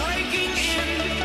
Breaking in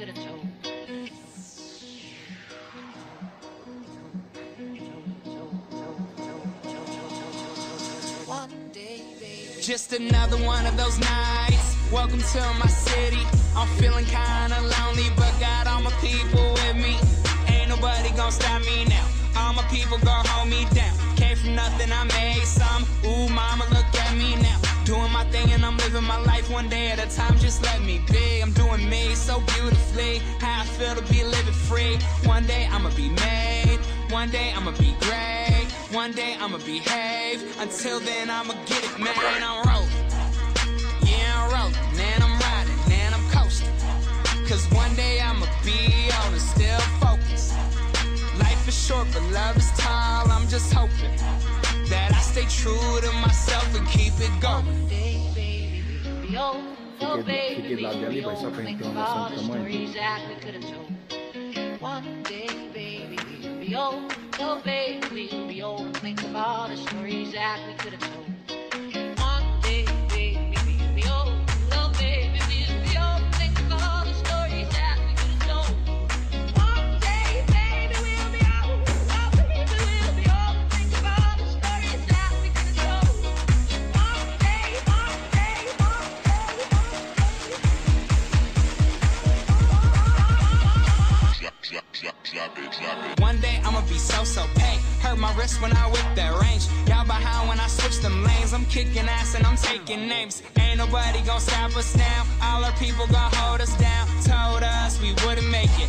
could have told. Just another one of those nights. Welcome to my city. I'm feeling kinda lonely, but got all my people with me. Ain't nobody gonna stop me now. All my people gon' hold me down. Came from nothing, I made some. Ooh, mama, look at me now. Doing my thing and I'm living my life one day at a time. Just let me be. I'm doing me so beautifully. How I feel to be living free. One day I'ma be made. One day I'ma be great. One day I'ma behave. Until then I'ma get it, man. I'm rolling. Yeah, I'm rolling. Man, I'm riding. Man, I'm coasting. Cause one day I'ma be on and still focused. Life is short, but love is tall. I'm just hoping that I stay true to myself and keep it going. One day, baby, we'll be old. Oh, baby, we'll be old. Think of all the stories that we could have told. One day, baby, we'll be old. Oh, baby, we'll be old. Think of all the stories that we could have told. One day, baby, we'll be old. Oh, baby, we'll be old. Think of all the stories that we could have told. One day, baby, we'll be old. Oh, baby, we'll be old. Think of all the stories that we could have told. One day, one day, one day, One day I'ma be so paid. Hurt my wrist when I whip that range. Y'all behind when I switch them lanes. I'm kicking ass and I'm taking names. Ain't nobody gon' stop us now. All our people gon' hold us down. Told us we wouldn't make it.